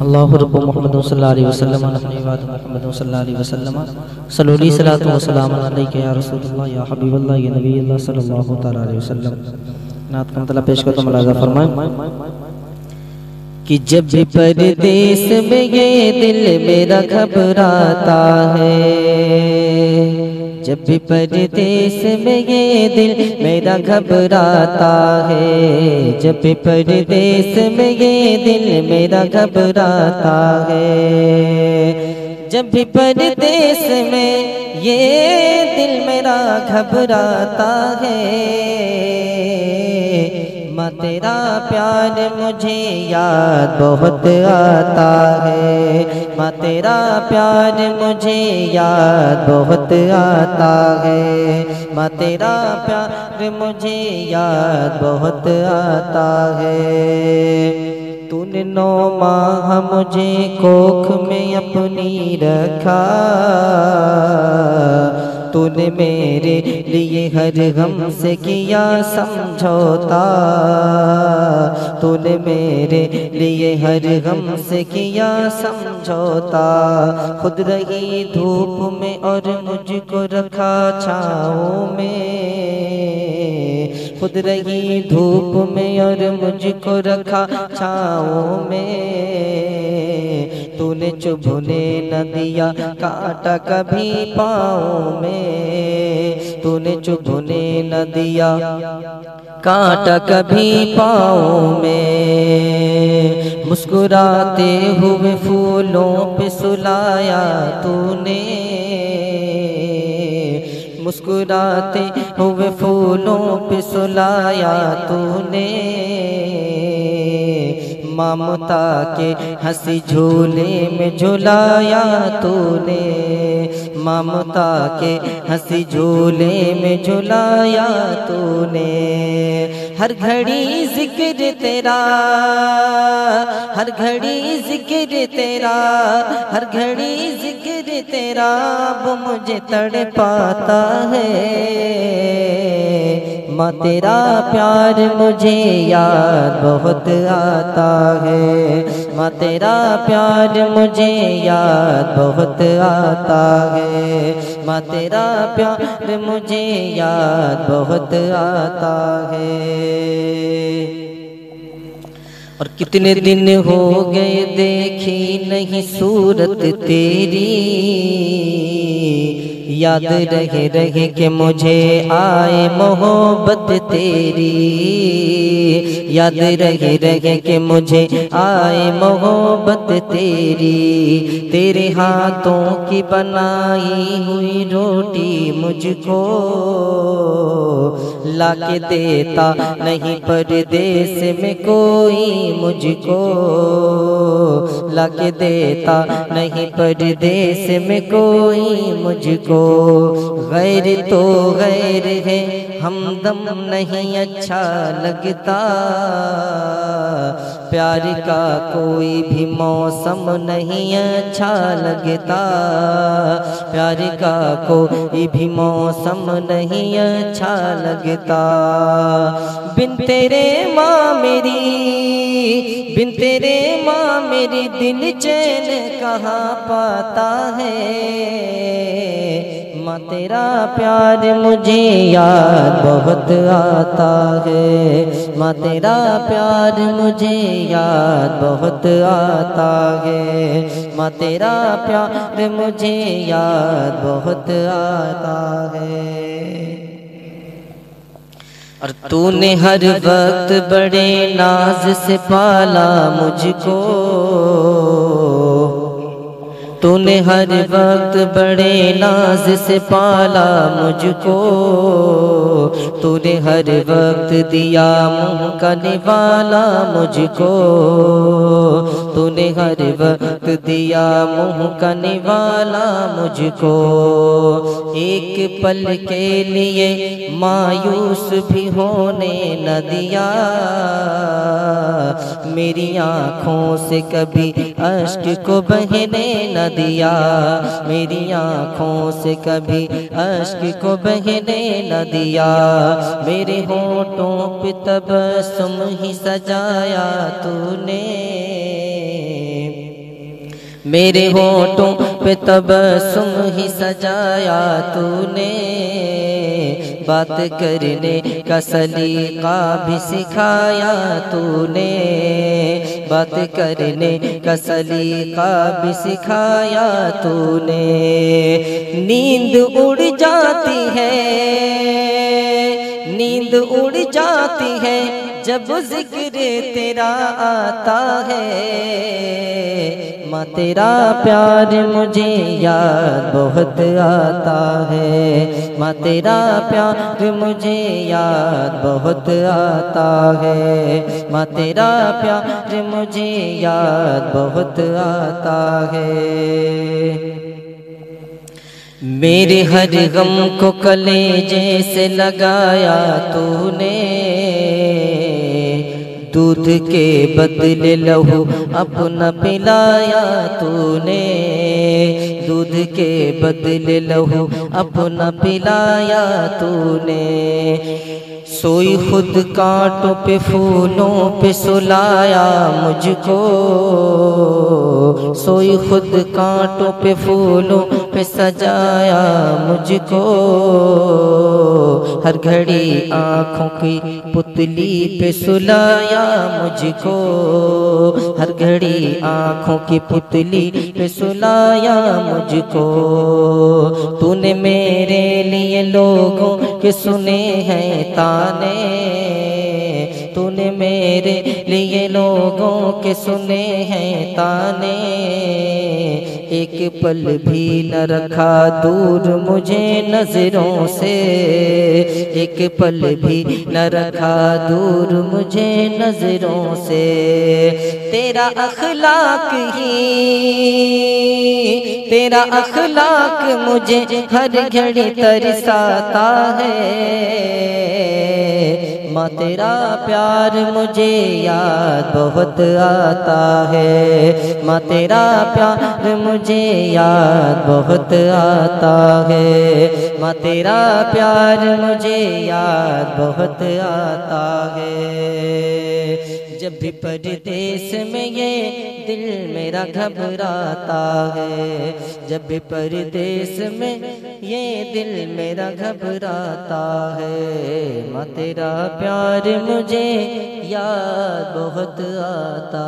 اللہ رب محمد صلی اللہ علیہ وسلم نحن عباد محمد صلی اللہ علیہ وسلم صلی اللہ صلاۃ و سلام علیک یا رسول اللہ یا حبیب اللہ یا نبی اللہ صلی اللہ تعالی علیہ وسلم۔ نعت کا مطلب پیش کرتا ہوں، ملاحظہ فرمائیں کہ جب بھی پردیس میں یہ دل میرا گھبراتا ہے، جب بھی پردیس میں یہ دل میرا گھبراتا ہے، جب بھی پردیس میں یہ دل میرا گھبراتا ہے، جب بھی پردیس میں یہ دل میرا گھبراتا ہے، ماں تیرا پیار مجھے یاد بہت آتا ہے، ماں تیرا پیار مجھے یاد بہت آتا ہے، ماں تیرا پیار مجھے یاد بہت آتا ہے۔ تو نے 9 ماہ مجھے کوکھ میں اپنی رکھا، تو نے میرے لیے ہر غم سے کیا سمجھوتا، تو نے میرے لیے ہر غم سے کیا سمجھوتا، خود رہی دھوپ میں اور مجھ کو رکھا چھاؤں میں، خود رہی دھوپ میں اور مجھ کو رکھا چھاؤں میں، تو نے چبھنے نہ دیا کانٹا کبھی پاؤں میں، تو نے چبھنے نہ دیا کانٹا کبھی پاؤں میں، مسکراتے ہوئے پھولوں پہ سلایا تو نے، مسکراتے ہوئے پھولوں پہ سلایا تو نے، ممتا کے ہنسی جھولے میں جھلایا تو نے، ممتا کے ہنسی جھولے میں جھلایا تو نے، ہر گھڑی ذکر تیرا، ہر گھڑی ذکر تیرا، ہر گھڑی ذکر تیرا وہ مجھے تڑپاتا ہے، ماں تیرا پیار مجھے یاد بہت آتا ہے، ماں تیرا پیار مجھے یاد بہت آتا ہے، ماں تیرا پیار مجھے یاد بہت آتا ہے۔ اور کتنے دن ہو گئے دیکھی نہیں صورت تیری، یاد رہے رہے کہ مجھے آئے محبت تیری، یاد رہے رہے کہ مجھے آئے محبت تیری، تیرے ہاتھوں کی بنائی ہوئی روٹی مجھ کو لا کے دیتا نہیں پردیس میں کوئی مجھ کو، لا کے دیتا نہیں پردیس میں کوئی مجھ کو، غیر تو غیر ہے ہمدم نہیں اچھا لگتا، پیار کا کوئی بھی موسم نہیں اچھا لگتا، پیار کا کوئی بھی موسم نہیں اچھا لگتا، بن تیرے ماں میری، بن تیرے ماں میری دل چین کہاں پاتا ہے، ماں تیرا پیار مجھے یاد بہت آتا ہے، ماں تیرا پیار مجھے یاد بہت آتا ہے، ماں تیرا پیار مجھے یاد بہت آتا ہے۔ اور تو نے ہر وقت بڑے ناز سے پالا مجھ کو، تو نے ہر وقت بڑے ناز سے پالا مجھ کو، تو نے ہر وقت دیا منہ کا نوالا مجھ کو، تو نے ہر وقت دیا منہ کا نوالا مجھ کو، ایک پل کے لیے مایوس بھی ہونے نہ دیا، میری آنکھوں سے کبھی اشک کو بہنے نہ دیا، میری آنکھوں سے کبھی اشک کو بہنے نہ دیا، میرے ہونٹوں پہ تبسم ہی سجایا تو نے، میرے ہونٹوں پہ تبسم ہی سجایا تو نے، بات کرنے کا سلیقہ بھی سکھایا تو نے، بات کرنے کا سلیقہ بھی سکھایا تو نے۔ نیند اڑ جاتی ہے، نیند اڑ جاتی ہے جب ذکر تیرا آتا ہے، ماں تیرا پیار مجھے یاد بہت آتا ہے، ماں تیرا پیار مجھے یاد بہت آتا ہے، ماں تیرا پیار مجھے یاد بہت آتا ہے۔ میرے ہر غم کو کلیجے سے لگایا تو نے، دودھ کے بدلے لہو اپنا پلایا تو نے، دودھ کے بدلے لہو اپنا پلایا تو نے۔ سوئی خود کانٹوں پہ پھولوں پہ سلایا مجھ کو، سوئی خود کانٹوں پہ پھولوں پہ سجایا مجھ کو، ہر گھڑی آنکھوں کی پتلی پہ سلایا مجھ کو، ہر گھڑی آنکھوں کی پتلی پہ سلایا مجھ کو۔ تو نے میرے لیے لوگوں کے سنے ہیں تانے، تو نے میرے لیے لوگوں کے سنے ہیں تانے، ایک پل بھی نہ رکھا دور مجھے نظروں سے، ایک پل بھی نہ رکھا دور مجھے نظروں سے۔ تیرا اخلاق ہی، تیرا اخلاق مجھے ہر گھڑی ترساتا ہے، ماں تیرا پیار مجھے یاد بہت آتا ہے، ماں تیرا پیار مجھے یاد بہت آتا ہے، ماں تیرا پیار مجھے یاد بہت آتا ہے۔ جب بھی پردیس میں یہ دل میرا گھبراتا ہے، جب بھی پردیس میں یہ دل میرا گھبراتا ہے، ماں تیرا پیار مجھے یاد بہت آتا